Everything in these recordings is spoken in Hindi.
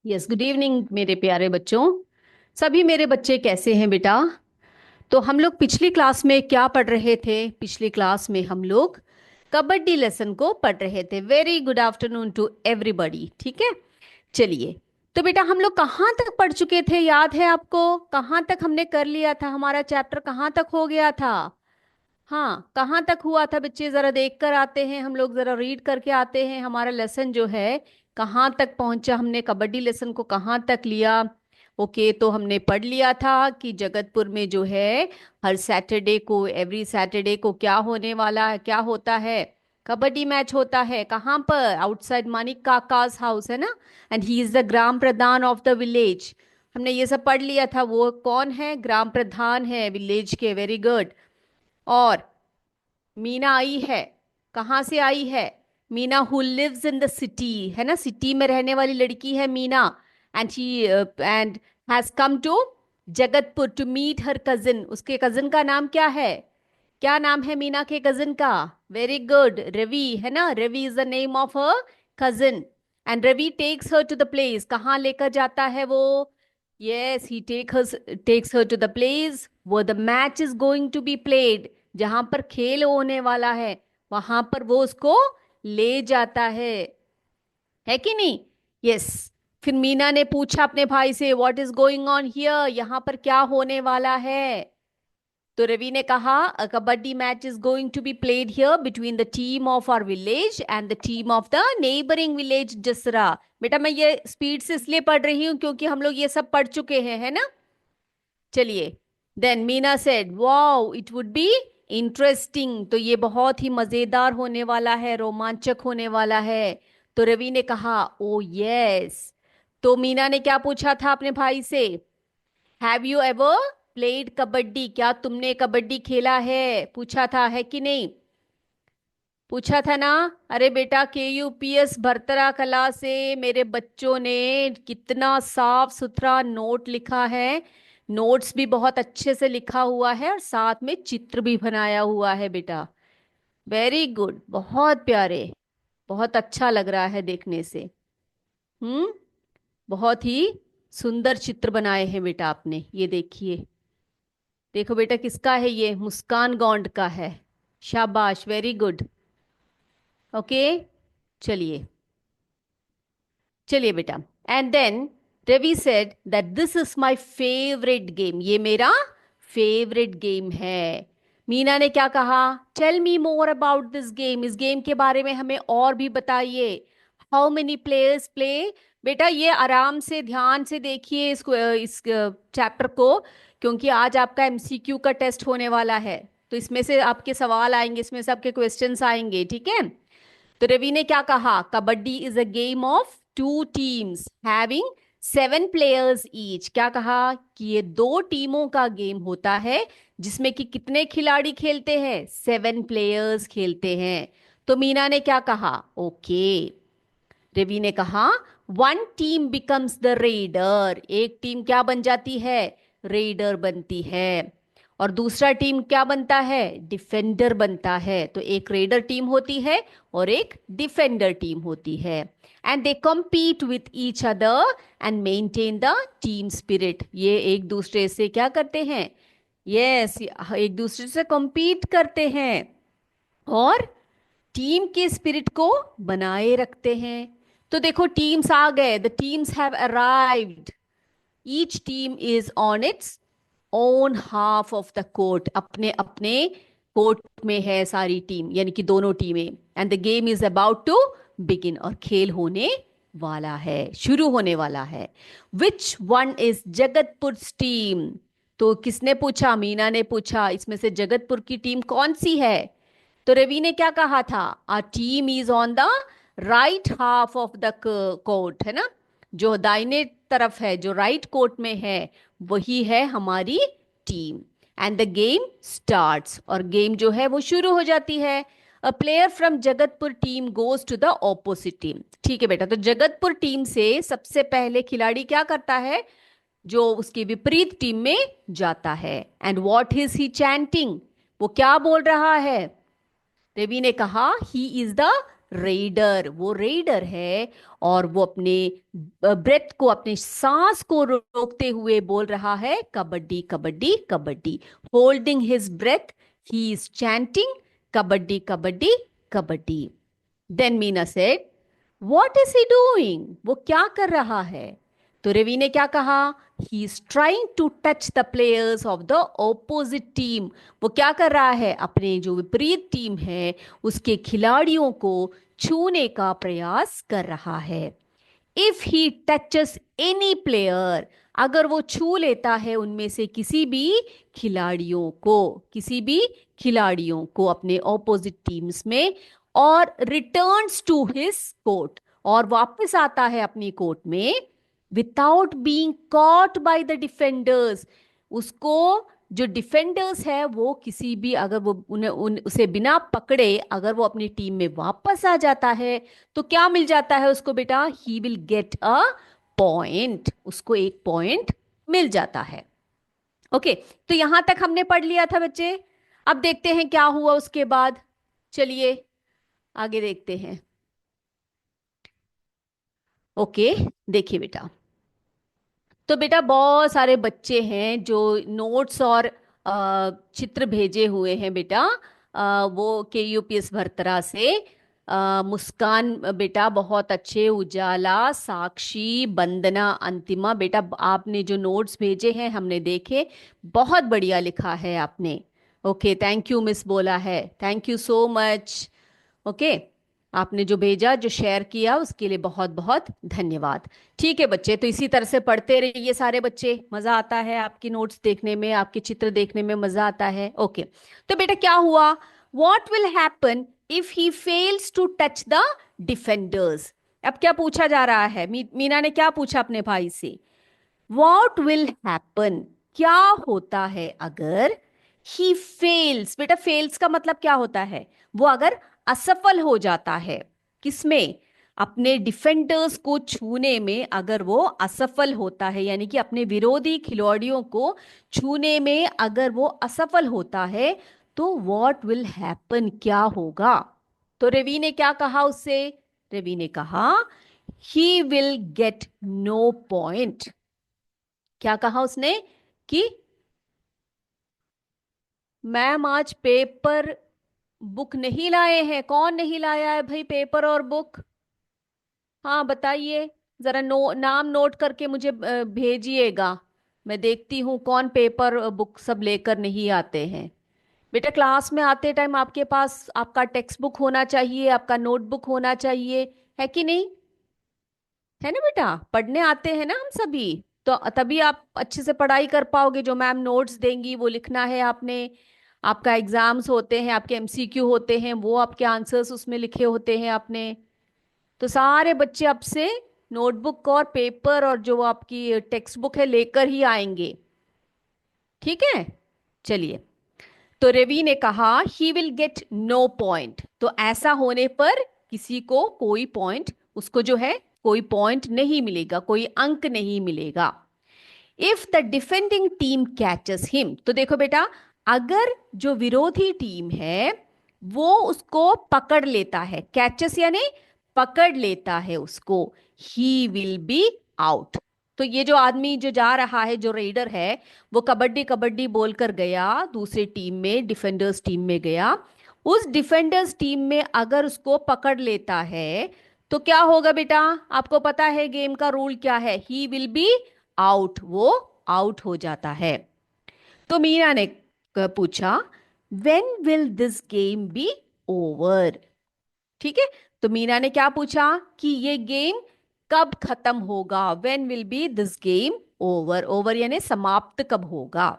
यस, गुड इवनिंग मेरे प्यारे बच्चों। सभी मेरे बच्चे कैसे हैं बेटा? तो हम लोग पिछली क्लास में क्या पढ़ रहे थे? पिछली क्लास में हम लोग कबड्डी लेसन को पढ़ रहे थे। Very good afternoon to everybody. ठीक है, चलिए। तो बेटा हम लोग कहाँ तक पढ़ चुके थे, याद है आपको? कहाँ तक हमने कर लिया था? हमारा चैप्टर कहाँ तक हो गया था? हाँ, कहाँ तक हुआ था बच्चे? जरा देख कर आते हैं, हम लोग जरा रीड करके आते हैं। हमारा लेसन जो है कहाँ तक पहुंचा, हमने कबड्डी लेसन को कहाँ तक लिया? ओके, तो हमने पढ़ लिया था कि जगतपुर में जो है हर सैटरडे को, एवरी सैटरडे को क्या होने वाला है, क्या होता है? कबड्डी मैच होता है। कहाँ पर? आउटसाइड मानिक काकाज हाउस, है ना? And he is the gram Pradhan of the village. हमने ये सब पढ़ लिया था। वो कौन है? ग्राम प्रधान है विलेज के। Very good. और मीना आई है। कहाँ से आई है? Meena who lives in the city, है ना? सिटी में रहने वाली लड़की है Meena. And she and has come to Jagatpur to meet her cousin. उसके कजिन का नाम क्या है? क्या नाम है मीना के कजिन का? वेरी गुड, रवि, है ना? Ravi is the name of her cousin. And Ravi takes her to the place. कहाँ लेकर जाता है वो? Yes, he takes her to the place वो the match is going to be played. जहां पर खेल होने वाला है वहां पर वो उसको ले जाता है कि नहीं? यस। फिर मीना ने पूछा अपने भाई से, what is going on here? यहाँ पर क्या होने वाला है? तो रवि ने कहा, a kabaddi match is going to be played here between the team of our village and the team of the neighbouring village Jasra. बेटा मैं ये स्पीड से इसलिए पढ़ रही हूँ क्योंकि हम लोग ये सब पढ़ चुके हैं, है ना? चलिए। Then Meena said, wow it would be interesting. तो ये बहुत ही मजेदार होने वाला है, रोमांचक होने वाला है। तो रवि ने कहा, ओ यस। तो मीना ने क्या पूछा था अपने भाई से? Have you ever played kabaddi? क्या तुमने कबड्डी खेला है? पूछा था, है कि नहीं? पूछा था ना? अरे बेटा, KUPS भरतरा कला से मेरे बच्चों ने कितना साफ सुथरा नोट लिखा है। नोट्स भी बहुत अच्छे से लिखा हुआ है और साथ में चित्र भी बनाया हुआ है बेटा। वेरी गुड, बहुत प्यारे। बहुत अच्छा लग रहा है देखने से। हम्म। बहुत ही सुंदर चित्र बनाए हैं बेटा आपने। ये देखिए, देखो बेटा किसका है ये? मुस्कान गौंड का है। शाबाश, वेरी गुड। ओके, चलिए। चलिए बेटा। And then Ravi said that this is my favourite game. ये मेरा फेवरेट गेम है। मीना ने क्या कहा? Tell me more about this game. इस गेम के बारे में हमें और भी बताइए। How many players play? बेटा ये आराम से ध्यान से देखिए इस चैप्टर को, क्योंकि आज आपका MCQ का टेस्ट होने वाला है। तो इसमें से आपके सवाल आएंगे, इसमें से आपके क्वेश्चंस आएंगे, ठीक है? तो रवि ने क्या कहा? Kabaddi is a game of two teams having 7 players each. क्या कहा? कि ये दो टीमों का गेम होता है जिसमें कि कितने खिलाड़ी खेलते हैं? 7 प्लेयर्स खेलते हैं। तो मीना ने क्या कहा? ओके। रवि ने कहा, one team becomes the raider. एक टीम क्या बन जाती है? रेडर बनती है। और दूसरा टीम क्या बनता है? डिफेंडर बनता है। तो एक रेडर टीम होती है और एक डिफेंडर टीम होती है। And they compete with each other and maintain the team spirit. ये एक दूसरे से क्या करते हैं? यस, एक दूसरे से कम्पीट करते हैं और टीम के स्पिरिट को बनाए रखते हैं। तो देखो टीम्स आ गए, the teams have arrived. Each team is on its own half of the court. अपने अपने कोर्ट में है सारी टीम, यानी कि दोनों टीमें। And the game is about to begin. और खेल होने वाला है, शुरू होने वाला है। Which one is Jagatpur team? तो किसने पूछा? मीना ने पूछा, इसमें से जगतपुर की टीम कौन सी है? तो रवि ने क्या कहा था? A team is on the right half of the court, है ना? जो दाहिने तरफ है, जो राइट कोर्ट में है, वही है हमारी team. And the game starts. और गेम जो है वो शुरू हो जाती है। A player from Jagatpur team goes to the opposite team. ठीक है बेटा, तो जगतपुर टीम से सबसे पहले खिलाड़ी क्या करता है? जो उसकी विपरीत टीम में जाता है। And what is he chanting? वो क्या बोल रहा है? रवि ने कहा, ही इज द रेडर, वो रेडर है और वो अपने ब्रेथ को, अपने सांस को रोकते हुए बोल रहा है kabaddi kabaddi kabaddi. Holding his breath he is chanting kabaddi kabaddi kabaddi. Then Meena said, what is he doing, वो क्या कर रहा है? तो रवि ने क्या कहा? He is trying to touch the players of the opposite team. वो क्या कर रहा है? अपने जो विपरीत टीम है उसके खिलाड़ियों को छूने का प्रयास कर रहा है। If he touches any player, अगर वो छू लेता है उनमें से किसी भी खिलाड़ियों को, किसी भी खिलाड़ियों को अपने ऑपोजिट टीम्स में, और रिटर्न्स टू हिज कोर्ट, और वापस आता है अपनी कोर्ट में, without being caught by the defenders, उसको जो डिफेंडर्स है वो किसी भी, अगर वो उसे बिना पकड़े अगर वो अपनी टीम में वापस आ जाता है तो क्या मिल जाता है उसको बेटा? ही विल गेट अ पॉइंट, उसको एक पॉइंट मिल जाता है। ओके, तो यहां तक हमने पढ़ लिया था बच्चे। अब देखते हैं क्या हुआ उसके बाद। चलिए आगे देखते हैं। ओके, देखिए बेटा, तो बेटा बहुत सारे बच्चे हैं जो नोट्स और चित्र भेजे हुए हैं बेटा, वो के यूपीएस भरतरा से। मुस्कान बेटा बहुत अच्छे, उजाला, साक्षी, वंदना, अंतिमा, बेटा आपने जो नोट्स भेजे हैं हमने देखे, बहुत बढ़िया लिखा है आपने। ओके, थैंक यू मिस बोला है, thank you so much. Okay, आपने जो भेजा, जो शेयर किया, उसके लिए बहुत बहुत धन्यवाद। ठीक है बच्चे, तो इसी तरह से पढ़ते रहिए सारे बच्चे, मजा आता है आपकी नोट्स देखने में, आपके चित्र देखने में मजा आता है। ओके, तो बेटा क्या हुआ? What will happen if he fails to touch the defenders? अब क्या पूछा जा रहा है? मीना ने क्या पूछा अपने भाई से? वॉट विल हैपन, क्या होता है अगर ही फेल्स? बेटा फेल्स का मतलब क्या होता है? वो अगर असफल हो जाता है, किसमें? अपने डिफेंडर्स को छूने में अगर वो असफल होता है, यानी कि अपने विरोधी खिलाड़ियों को छूने में अगर वो असफल होता है, तो व्हाट विल हैपन, क्या होगा? तो रवि ने क्या कहा उससे? रवि ने कहा he will get no point. क्या कहा उसने? कि मैम आज पेपर बुक नहीं लाए हैं। कौन नहीं लाया है भाई पेपर और बुक? हाँ बताइए, जरा नाम नोट करके मुझे भेजिएगा। मैं देखती हूँ कौन पेपर बुक सब लेकर नहीं आते हैं। बेटा क्लास में आते टाइम आपके पास आपका टेक्स्ट बुक होना चाहिए, आपका नोटबुक होना चाहिए, है कि नहीं? है ना बेटा, पढ़ने आते हैं ना हम सभी, तो तभी आप अच्छे से पढ़ाई कर पाओगे। जो मैम नोट्स देंगी वो लिखना है आपने। आपका एग्जाम्स होते हैं, आपके एमसीक्यू होते हैं, वो आपके आंसर्स उसमें लिखे होते हैं आपने। तो सारे बच्चे अब से नोटबुक और पेपर और जो आपकी टेक्स्ट बुक है लेकर ही आएंगे, ठीक है? चलिए, तो रवि ने कहा he will get no point, तो ऐसा होने पर किसी को कोई पॉइंट, उसको जो है कोई पॉइंट नहीं मिलेगा, कोई अंक नहीं मिलेगा। If the defending team catches him, तो देखो बेटा, अगर जो विरोधी टीम है वो उसको पकड़ लेता है, कैचेस यानी पकड़ लेता है उसको, ही विल बी आउट। तो ये जो आदमी जो जा रहा है, जो रेडर है, वो कबड्डी कबड्डी बोलकर गया दूसरी टीम में, डिफेंडर्स टीम में गया। उस डिफेंडर्स टीम में अगर उसको पकड़ लेता है तो क्या होगा बेटा? आपको पता है गेम का रूल क्या है? ही विल बी आउट, वो आउट हो जाता है। तो मीना ने पूछा when will this game be over? ठीक है, तो मीना ने क्या पूछा कि ये गेम कब खत्म होगा? When will be this game over, over यानी समाप्त कब होगा?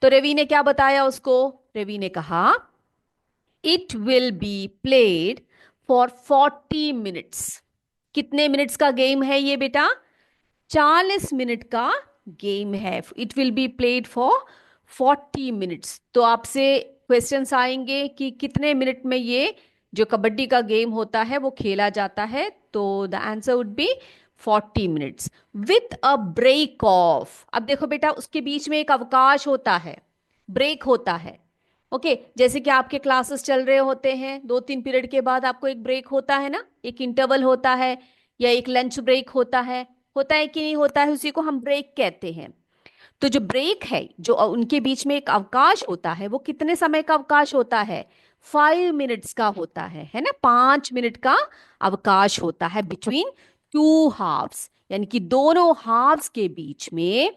तो रवि ने क्या बताया उसको? रवि ने कहा it will be played for 40 minutes. कितने मिनट्स का गेम है ये बेटा? 40 मिनट का गेम है। It will be played for 40 minutes. तो आपसे क्वेश्चंस आएंगे कि कितने मिनट में ये जो कबड्डी का गेम होता है वो खेला जाता है, तो the answer would be 40 minutes with a break off. अब देखो बेटा, उसके बीच में एक अवकाश होता है, ब्रेक होता है। ओके, जैसे कि आपके क्लासेस चल रहे होते हैं, 2-3 पीरियड के बाद आपको एक ब्रेक होता है ना, एक इंटरवल होता है या एक लंच ब्रेक होता है कि नहीं होता है, उसी को हम ब्रेक कहते हैं। तो जो ब्रेक है, जो उनके बीच में एक अवकाश होता है, वो कितने समय का अवकाश होता है? 5 मिनट्स का होता है ना, 5 मिनट का अवकाश होता है बिटवीन टू हाफ्स, यानी कि दोनों हाफ्स के बीच में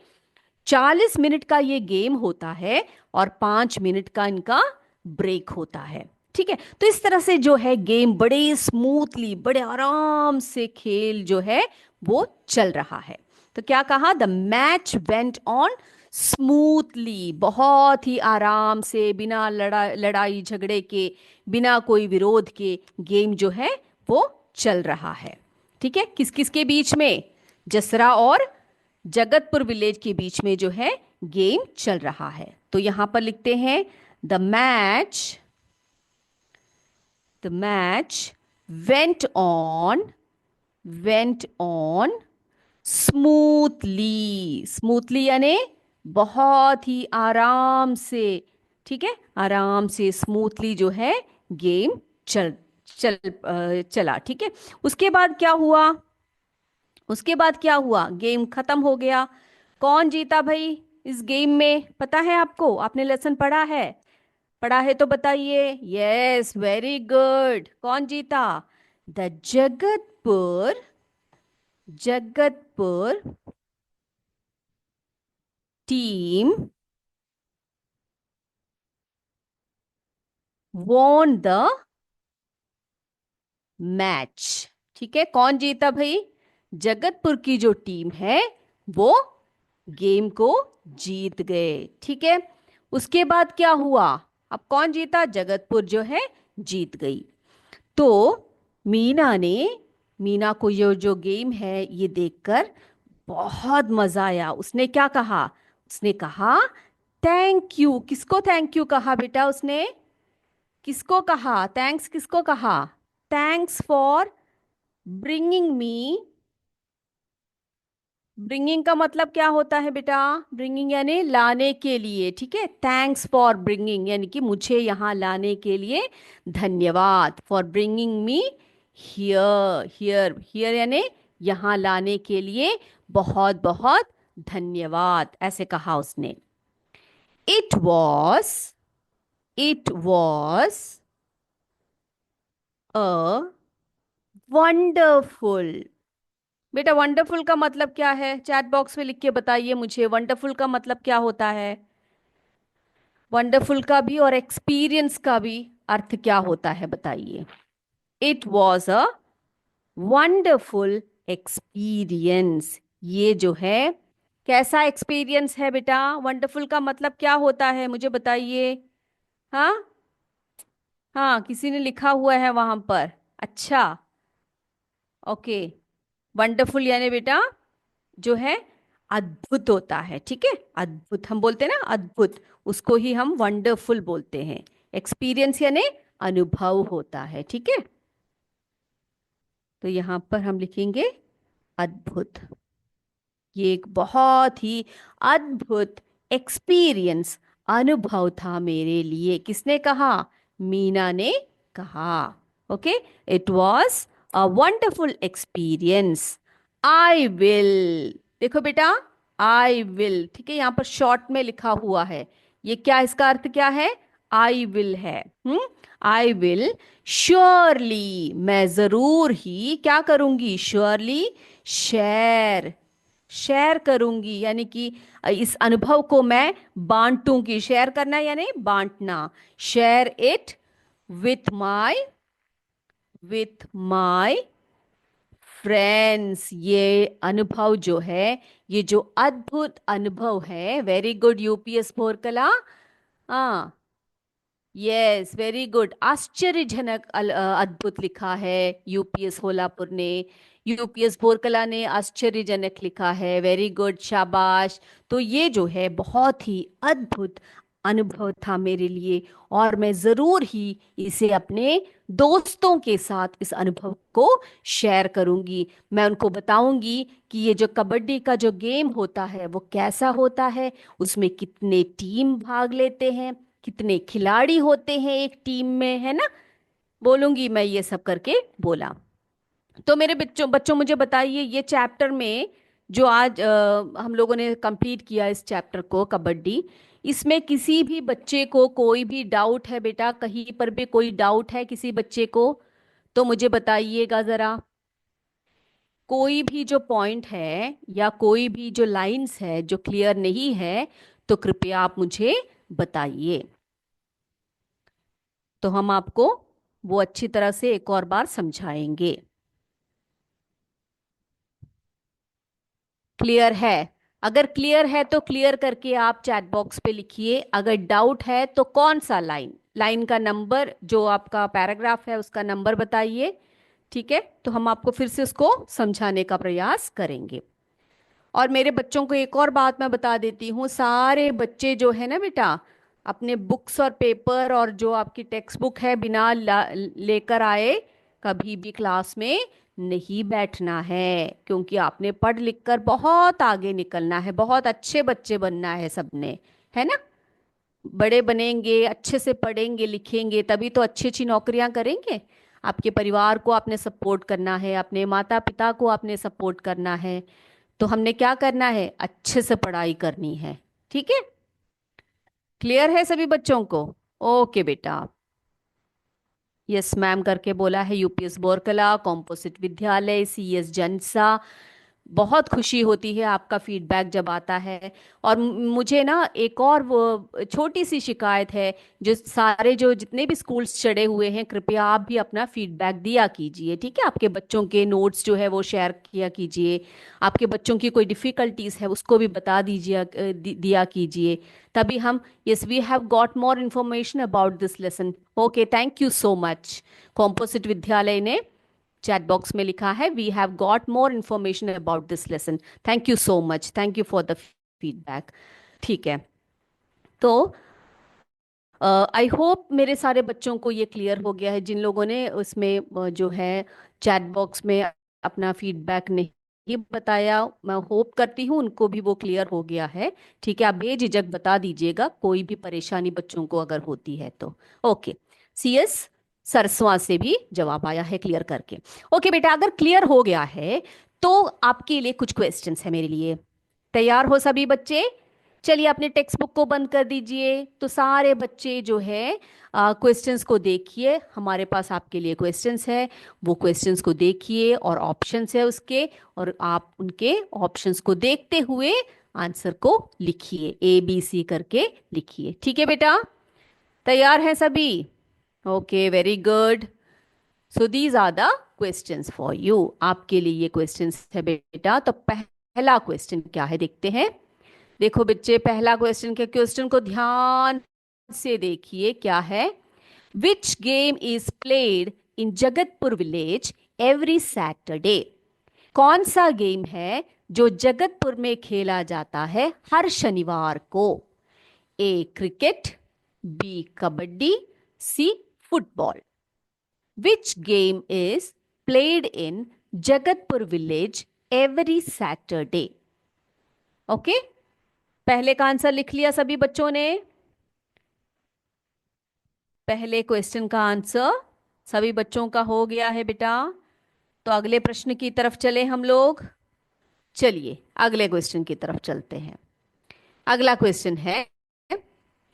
40 मिनट का ये गेम होता है और 5 मिनट का इनका ब्रेक होता है। ठीक है, तो इस तरह से जो है गेम बड़े स्मूथली, बड़े आराम से खेल जो है वो चल रहा है। तो क्या कहा? The match went on smoothly, बहुत ही आराम से, बिना लड़ाई झगड़े के, बिना कोई विरोध के गेम जो है वो चल रहा है। ठीक है, किस किस के बीच में? जसरा और जगतपुर विलेज के बीच में जो है गेम चल रहा है। तो यहां पर लिखते हैं the match went on smoothly. Smoothly यानी बहुत ही आराम से। ठीक है, आराम से स्मूथली जो है गेम चल चला। ठीक है, उसके बाद क्या हुआ? गेम खत्म हो गया। कौन जीता भाई इस गेम में? पता है आपको? आपने लेसन पढ़ा है? पढ़ा है तो बताइए। Yes, very good. कौन जीता? The Jagatpur team won the match. ठीक है, कौन जीता भाई? जगतपुर की जो टीम है वो गेम को जीत गए। ठीक है, उसके बाद क्या हुआ? अब कौन जीता? जगतपुर जो है जीत गई। तो मीना ने मीना को ये जो गेम है ये देखकर बहुत मजा आया। उसने क्या कहा? उसने कहा थैंक यू। किसको थैंक यू कहा बेटा उसने? किसको कहा थैंक्स? किसको कहा? Thanks for bringing me. Bringing का मतलब क्या होता है बेटा? ब्रिंगिंग यानी लाने के लिए। ठीक है, थैंक्स फॉर ब्रिंगिंग यानी कि मुझे यहाँ लाने के लिए धन्यवाद। For bringing me here. Here यानी यहाँ लाने के लिए बहुत बहुत धन्यवाद, ऐसे कहा उसने। It was it was a wonderful. बेटा वंडरफुल का मतलब क्या है? चैट बॉक्स में लिख के बताइए मुझे, वंडरफुल का मतलब क्या होता है? वंडरफुल का भी और एक्सपीरियंस का भी अर्थ क्या होता है बताइए। It was a wonderful experience. ये जो है कैसा एक्सपीरियंस है बेटा? वंडरफुल का मतलब क्या होता है मुझे बताइए। हाँ, हाँ, किसी ने लिखा हुआ है वहां पर। अच्छा, ओके। वंडरफुल यानी बेटा जो है अद्भुत होता है। ठीक है, अद्भुत हम बोलते हैं ना, अद्भुत, उसको ही हम वंडरफुल बोलते हैं। एक्सपीरियंस यानी अनुभव होता है। ठीक है, तो यहां पर हम लिखेंगे अद्भुत। ये एक बहुत ही अद्भुत एक्सपीरियंस, अनुभव था मेरे लिए। किसने कहा? मीना ने कहा। Okay, it was a wonderful experience. I will. देखो बेटा, आई विल, ठीक है, यहां पर शॉर्ट में लिखा हुआ है। ये क्या, इसका अर्थ क्या है? आई विल है। आई विल श्योरली, मैं जरूर ही क्या करूंगी? Surely share. शेयर करूंगी यानी कि इस अनुभव को मैं बांटूंगी। शेयर करना यानी बांटना। Share it with my with my friends. ये अनुभव जो है, ये जो अद्भुत अनुभव है, वेरी गुड यूपीएस भोरकला। हाँ, यस, वेरी गुड। आश्चर्यजनक अद्भुत लिखा है यूपीएस होलापुर ने। यूपीएस भोरकला ने आश्चर्यजनक लिखा है। वेरी गुड, शाबाश। तो ये जो है बहुत ही अद्भुत अनुभव था मेरे लिए, और मैं जरूर ही इसे अपने दोस्तों के साथ इस अनुभव को शेयर करूंगी। मैं उनको बताऊंगी कि ये जो कबड्डी का जो गेम होता है वो कैसा होता है, उसमें कितने टीम भाग लेते हैं, कितने खिलाड़ी होते हैं एक टीम में, है ना। बोलूंगी मैं ये सब करके बोला। तो मेरे बच्चों बच्चों मुझे बताइए, ये चैप्टर में जो आज हम लोगों ने कंप्लीट किया इस चैप्टर को, कबड्डी, इसमें किसी भी बच्चे को कोई भी डाउट है बेटा? कहीं पर भी कोई डाउट है किसी बच्चे को तो मुझे बताइएगा जरा। कोई भी जो पॉइंट है या कोई भी जो लाइंस है जो क्लियर नहीं है तो कृपया आप मुझे बताइए, तो हम आपको वो अच्छी तरह से एक और बार समझाएंगे। क्लियर है? अगर क्लियर है तो क्लियर करके आप चैट बॉक्स पे लिखिए। अगर डाउट है तो कौन सा लाइन, लाइन का नंबर, जो आपका पैराग्राफ है उसका नंबर बताइए। ठीक है, तो हम आपको फिर से उसको समझाने का प्रयास करेंगे। और मेरे बच्चों को एक और बात मैं बता देती हूँ, सारे बच्चे जो है ना बेटा, अपने बुक्स और पेपर और जो आपकी टेक्स्ट बुक है बिना लेकर आए कभी भी क्लास में नहीं बैठना है, क्योंकि आपने पढ़ लिख कर बहुत आगे निकलना है, बहुत अच्छे बच्चे बनना है सबने, है ना। बड़े बनेंगे, अच्छे से पढ़ेंगे लिखेंगे तभी तो अच्छी अच्छी नौकरियां करेंगे। आपके परिवार को आपने सपोर्ट करना है, अपने माता पिता को आपने सपोर्ट करना है, तो हमने क्या करना है, अच्छे से पढ़ाई करनी है। ठीक है, क्लियर है सभी बच्चों को? ओके बेटा। यस मैम करके बोला है यूपीएस बोरकला, कॉम्पोजिट विद्यालय, सीएस जनसा। बहुत खुशी होती है आपका फीडबैक जब आता है। और मुझे ना एक और वो छोटी सी शिकायत है, जो सारे जो जितने भी स्कूल्स चढ़े हुए हैं, कृपया आप भी अपना फीडबैक दिया कीजिए। ठीक है, आपके बच्चों के नोट्स जो है वो शेयर किया कीजिए। आपके बच्चों की कोई डिफिकल्टीज है उसको भी बता दीजिए, दिया कीजिए। तभी हम, yes we have got more information about this lesson. Okay, thank you so much. Composite विद्यालय ने चैट बॉक्स में लिखा है, we have got more information about this lesson. Thank you so much, thank you for the feedback. ठीक है, तो आई होप मेरे सारे बच्चों को ये क्लियर हो गया है, जिन लोगों ने उसमें जो है चैट बॉक्स में अपना फीडबैक नहीं बताया, मैं होप करती हूँ उनको भी वो क्लियर हो गया है। ठीक है, आप बेझिझक बता दीजिएगा कोई भी परेशानी बच्चों को अगर होती है तो। ओके, सीएस सरसवा से भी जवाब आया है क्लियर करके। ओके बेटा, अगर क्लियर हो गया है तो आपके लिए कुछ क्वेश्चंस है मेरे लिए। तैयार हो सभी बच्चे? चलिए अपने टेक्स्ट बुक को बंद कर दीजिए। तो सारे बच्चे जो है क्वेश्चंस को देखिए, हमारे पास आपके लिए क्वेश्चंस है, वो क्वेश्चंस को देखिए और ऑप्शंस है उसके, और आप उनके ऑप्शंस को देखते हुए आंसर को लिखिए, ए बी सी करके लिखिए। ठीक है बेटा, तैयार हैं सभी? Okay, very good. So these are the questions for you, आपके लिए ये क्वेश्चंस है बेटा। तो पहला क्वेश्चन क्या है देखते हैं। देखो बच्चे, पहला क्वेश्चन के क्वेश्चन को ध्यान से देखिए, क्या है। Which game is played in Jagatpur village every Saturday? कौन सा गेम है जो जगतपुर में खेला जाता है हर शनिवार को? A cricket, B kabaddi, C football. Which game is played in Jagatpur village every Saturday? Okay, पहले का आंसर लिख लिया सभी बच्चों ने? पहले क्वेश्चन का आंसर सभी बच्चों का हो गया है बेटा। तो अगले प्रश्न की तरफ चले हम लोग। चलिए अगले क्वेश्चन की तरफ चलते हैं। अगला क्वेश्चन है,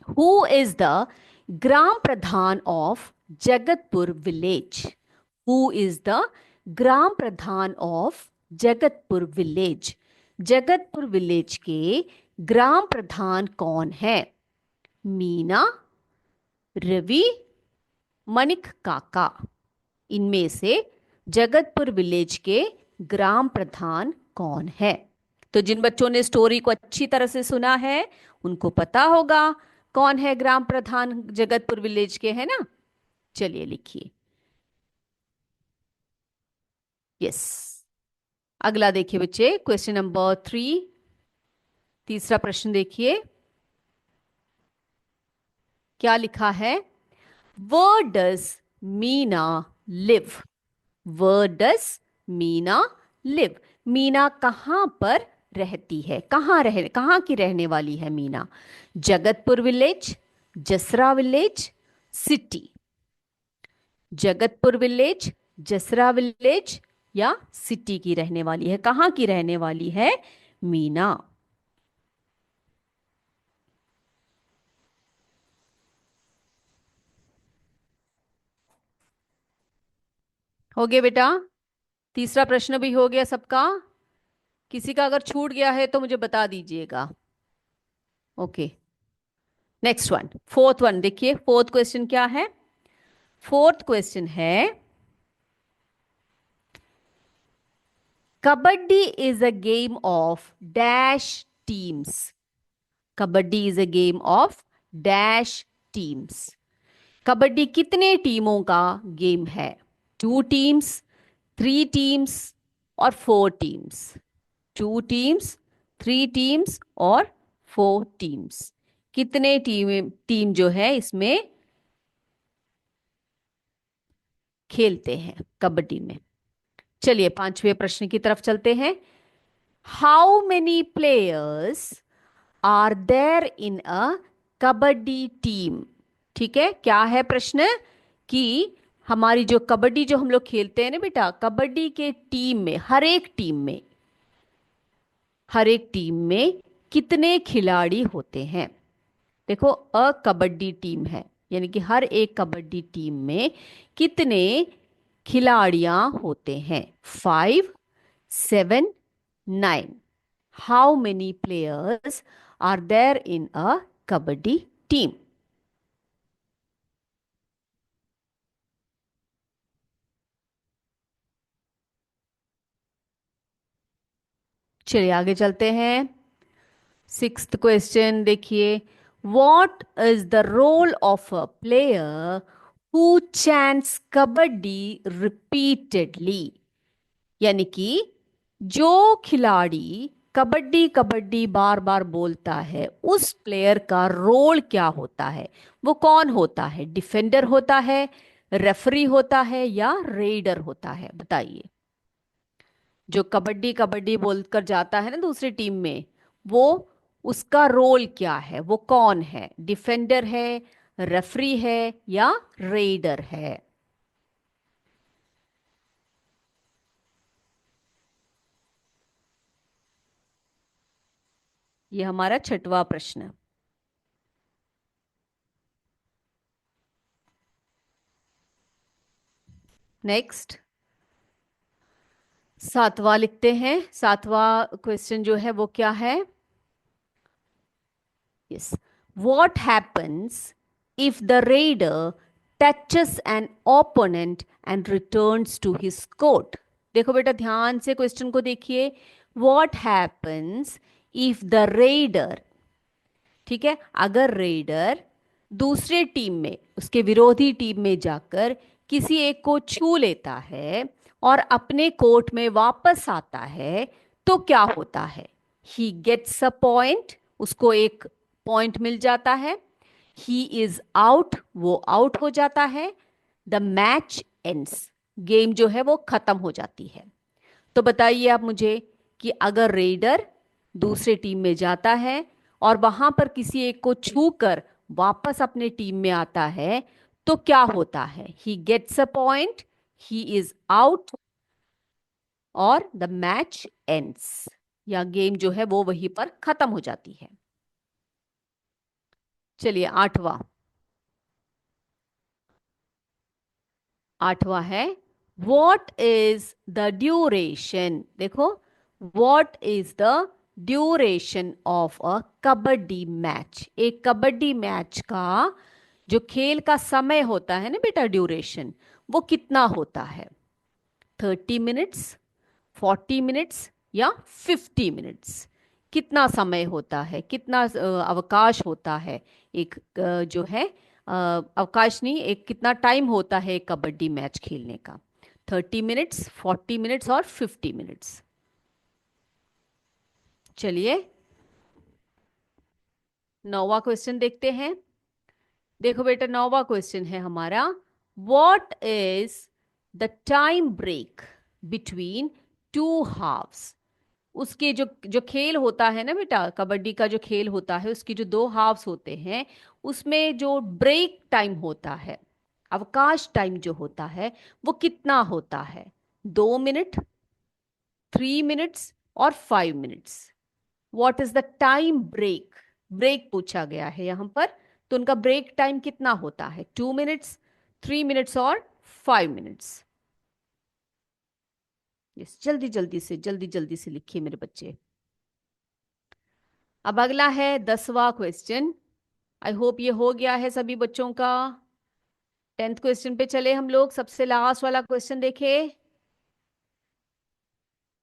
who is the gram Pradhan of Jagatpur village? Who is the gram Pradhan of Jagatpur village? Jagatpur village के ग्राम प्रधान कौन है? मीना, रवि, मणिक काका। इनमें से जगतपुर विलेज के ग्राम प्रधान कौन है? तो जिन बच्चों ने स्टोरी को अच्छी तरह से सुना है उनको पता होगा कौन है ग्राम प्रधान जगतपुर विलेज के, है ना। चलिए लिखिए। यस, अगला देखिए बच्चे, क्वेश्चन नंबर 3, तीसरा प्रश्न देखिए क्या लिखा है। Where does Meena live? Where does Meena live? Meena कहाँ पर रहती है? कहाँ की रहने वाली है Meena? Jagatpur village, Jasra village, city. Jagatpur village, Jasra village या सिटी की रहने वाली है? कहाँ की रहने वाली है मीना? हो गया बेटा? तीसरा प्रश्न भी हो गया सबका? किसी का अगर छूट गया है तो मुझे बता दीजिएगा। Okay, next one, fourth one देखिए, फोर्थ क्वेश्चन क्या है? फोर्थ क्वेश्चन है, kabaddi is a game of dash teams. Kabaddi is a game of dash teams. Kabaddi कितने टीमों का गेम है? 2 टीम्स, 3 टीम्स और 4 टीम्स। 2 टीम्स, 3 टीम्स और 4 टीम्स। कितने टीम जो है इसमें खेलते हैं कबड्डी में? चलिए पांचवें प्रश्न की तरफ चलते हैं। How many players are there in a kabaddi team? ठीक है, क्या है प्रश्न कि हमारी जो कबड्डी जो हम लोग खेलते हैं ना बेटा, कबड्डी के टीम में, हर एक टीम में कितने खिलाड़ी होते हैं? देखो, अ कबड्डी टीम है, यानी कि हर एक कबड्डी टीम में कितने खिलाड़ियां होते हैं? 5, 7, 9। How many players are there in a kabaddi team? चलिए आगे चलते हैं। सिक्स्थ क्वेश्चन देखिए, what is the role of a player who chants kabaddi repeatedly? यानी कि जो खिलाड़ी कबड्डी कबड्डी बार बार बोलता है, उस प्लेयर का रोल क्या होता है? वो कौन होता है? डिफेंडर होता है, रेफरी होता है या रेडर होता है? बताइए। जो कबड्डी कबड्डी बोलकर जाता है ना दूसरी टीम में, वो, उसका रोल क्या है? वो कौन है? डिफेंडर है, रेफरी है या रेडर है? ये हमारा छठवां प्रश्न। नेक्स्ट, सातवां लिखते हैं। सातवां क्वेश्चन जो है वो क्या है? Yes, what happens if the raider touches an opponent and returns to his court? देखो बेटा, ध्यान से क्वेश्चन को देखिए। What happens if the raider, ठीक है, अगर रेडर दूसरे टीम में, उसके विरोधी टीम में जाकर किसी एक को छू लेता है और अपने कोर्ट में वापस आता है, तो क्या होता है? ही गेट्स अ पॉइंट, उसको एक पॉइंट मिल जाता है। ही इज आउट, वो आउट हो जाता है। द मैच एंड्स, गेम जो है वो खत्म हो जाती है। तो बताइए आप मुझे कि अगर रेडर दूसरे टीम में जाता है और वहां पर किसी एक को छू कर वापस अपने टीम में आता है, तो क्या होता है? He gets a point, he is out, और द मैच एंड्स, या गेम जो है वो वहीं पर खत्म हो जाती है। चलिए आठवां, आठवां है, वॉट इज द ड्यूरेशन? देखो, what is the duration of a kabaddi match? एक कबड्डी मैच का जो खेल का समय होता है ना बेटा, ड्यूरेशन, वो कितना होता है? 30 मिनट्स, 40 मिनट्स या 50 मिनट्स? कितना समय होता है, कितना अवकाश होता है? एक जो है अवकाश नहीं, एक कितना टाइम होता है एक कबड्डी मैच खेलने का? 30 मिनट्स, 40 मिनट्स और 50 मिनट्स। चलिए नौवा क्वेश्चन देखते हैं। देखो बेटा, नौवा क्वेश्चन है हमारा, what is the time break between two halves? उसके जो जो खेल होता है ना बेटा, कबड्डी का जो खेल होता है उसके जो दो हाफ्स होते हैं, उसमें जो ब्रेक टाइम होता है, अवकाश टाइम जो होता है, वो कितना होता है? 2 मिनट, 3 मिनट्स और 5 minutes? What is the time break? Break पूछा गया है यहां पर, तो उनका ब्रेक टाइम कितना होता है? 2 मिनट्स, 3 मिनट्स और 5 मिनट्स? यस, जल्दी जल्दी से, जल्दी जल्दी से लिखिए मेरे बच्चे। अब अगला है 10वां क्वेश्चन। आई होप ये हो गया है सभी बच्चों का। 10th क्वेश्चन पे चले हम लोग, सबसे लास्ट वाला क्वेश्चन देखे।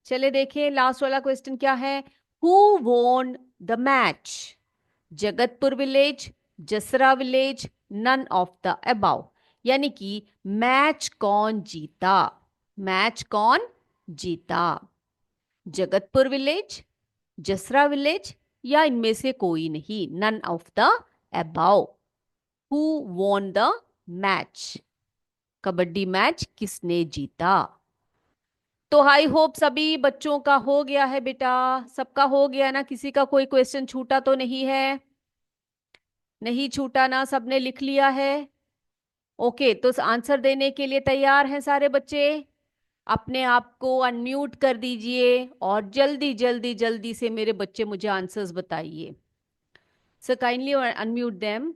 चले देखें लास्ट वाला क्वेश्चन क्या है। Who won the match? Jagatpur village, Jasra village, none of the above? यानी कि मैच कौन जीता? मैच कौन जीता? जगतपुर विलेज, जसरा विलेज, या इनमें से कोई नहीं, none of the above? Who won the match? Kabaddi match किसने जीता? तो आई होप सभी बच्चों का हो गया है बेटा, सबका हो गया ना? किसी का कोई क्वेश्चन छूटा तो नहीं है? नहीं छूटा ना? सबने लिख लिया है? ओके, तो आंसर देने के लिए तैयार हैं सारे बच्चे? अपने आप को अनम्यूट कर दीजिए और जल्दी जल्दी जल्दी से मेरे बच्चे मुझे आंसर्स बताइए। So kindly unmute them.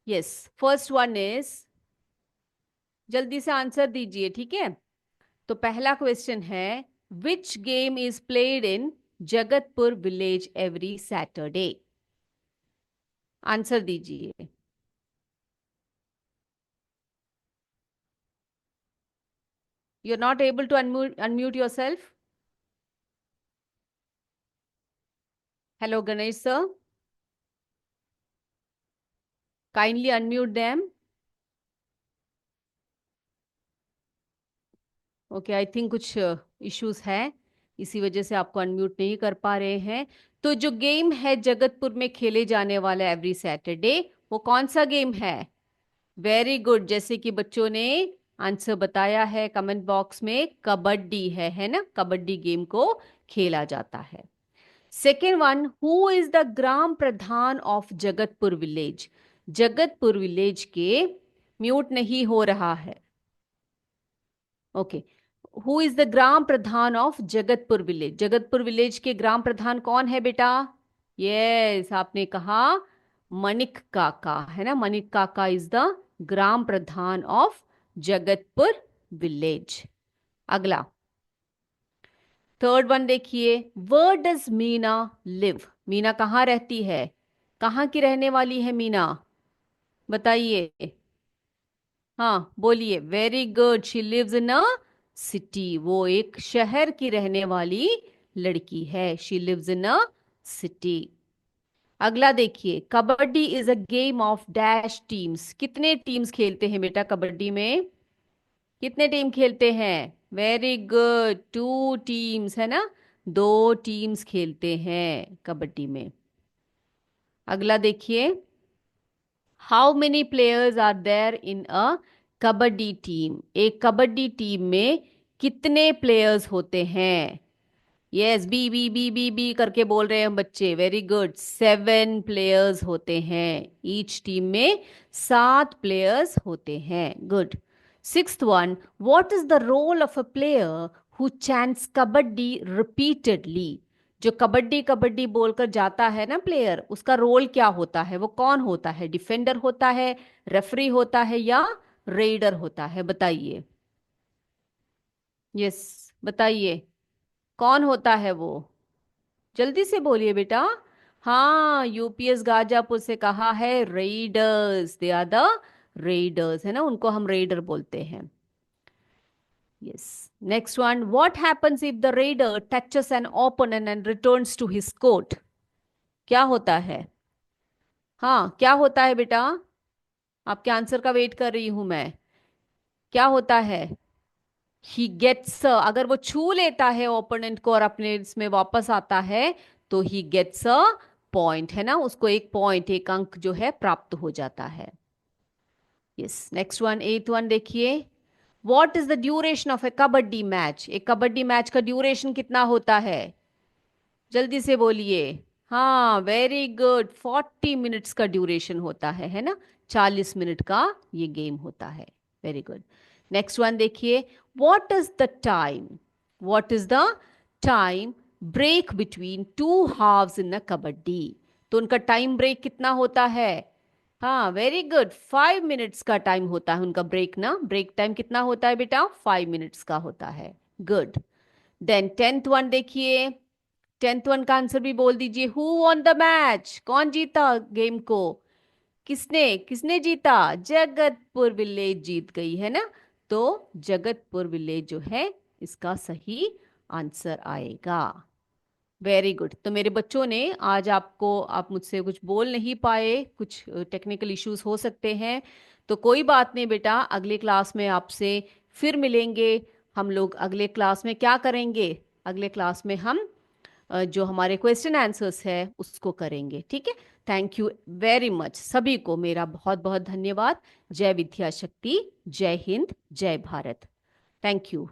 Yes, first one is, जल्दी से आंसर दीजिए, ठीक है? तो पहला क्वेश्चन है, which game is played in Jagatpur village every Saturday? Answer दीजिए। You are not able to unmute yourself? Hello Ganesh sir, kindly unmute them. Okay, I think कुछ इश्यूज है, इसी वजह से आपको अनम्यूट नहीं कर पा रहे हैं। तो जो गेम है जगतपुर में खेले जाने वाला एवरी सैटरडे, वो कौन सा गेम है? वेरी गुड, जैसे कि बच्चों ने आंसर बताया है कमेंट बॉक्स में, कबड्डी है ना? कबड्डी गेम को खेला जाता है। Second one, who is the gram Pradhan of Jagatpur village? Jagatpur village के, म्यूट नहीं हो रहा है, okay. Who is the gram Pradhan of Jagatpur village? Jagatpur village के ग्राम प्रधान कौन है बेटा? यस, आपने कहा मणिक काका, है ना? मणिक काका is the gram Pradhan of Jagatpur village. अगला थर्ड वन देखिए, word does Meena live? Meena कहाँ रहती है? कहाँ की रहने वाली है मीना? बताइए। हाँ बोलिए, very good, she lives in a city. वो एक शहर की रहने वाली लड़की है, she lives in a city. अगला देखिए, kabaddi is a game of dash teams? कितने टीम्स खेलते हैं बेटा कबड्डी में? कितने टीम खेलते हैं? वेरी गुड, 2 टीम्स, है ना? 2 टीम्स खेलते हैं कबड्डी में। अगला देखिए, how many players are there in a kabaddi team? एक कबड्डी टीम में कितने प्लेयर्स होते हैं? Yes, B B B B B करके बोल रहे हैं बच्चे, वेरी गुड, 7 प्लेयर्स होते हैं। ईच टीम में 7 प्लेयर्स होते हैं, good. Sixth one, what is the role of a player who chants kabaddi repeatedly? जो कबड्डी कबड्डी बोलकर जाता है ना प्लेयर, उसका रोल क्या होता है? वो कौन होता है? डिफेंडर होता है, रेफरी होता है, या रेडर होता है? बताइए। यस, बताइए, कौन होता है वो? जल्दी से बोलिए बेटा। हाँ, यूपीएस गाजापुर से कहा है, raiders, they are the raiders, है ना? उनको हम रेडर बोलते हैं। Yes, next one, what happens if the raider touches an opponent and returns to his court? क्या होता है? हाँ, क्या होता है बेटा? आपके आंसर का वेट कर रही हूं मैं। क्या होता है? ही गेट्स, अगर वो छू लेता है ओपोनेंट को और अपने इसमें वापस आता है, तो ही गेट्स अ पॉइंट, है ना? उसको एक पॉइंट, एक अंक जो है प्राप्त हो जाता है। यस, नेक्स्ट वन, एथ वन देखिए, what is the duration of A kabaddi match? एक कबड्डी मैच का ड्यूरेशन कितना होता है? जल्दी से बोलिए। हाँ, वेरी गुड, 40 मिनट्स का ड्यूरेशन होता है ना? 40 मिनट का ये गेम होता है। Very good. नेक्स्ट वन देखिए, what is the time? What is the time break between two halves in a kabaddi? तो उनका टाइम ब्रेक कितना होता है? हाँ, वेरी गुड, 5 मिनट्स का टाइम होता है उनका ब्रेक ना। ब्रेक टाइम कितना होता है बेटा? 5 मिनट्स का होता है। गुड। देन 10th वन देखिए, 10th वन का आंसर भी बोल दीजिए। Who won the match? कौन जीता गेम को? किसने किसने जीता? जगतपुर विलेज जीत गई है ना। तो जगतपुर विलेज जो है इसका सही आंसर आएगा। Very good. तो मेरे बच्चों ने आज आपको, आप मुझसे कुछ बोल नहीं पाए, कुछ टेक्निकल इश्यूज हो सकते हैं, तो कोई बात नहीं बेटा, अगली क्लास में आपसे फिर मिलेंगे। हम लोग अगले क्लास में क्या करेंगे? अगले क्लास में हम जो हमारे क्वेश्चन आंसर्स है उसको करेंगे, ठीक है? Thank you very much. सभी को मेरा बहुत बहुत धन्यवाद। जय विद्या शक्ति, जय हिंद, जय भारत। Thank you.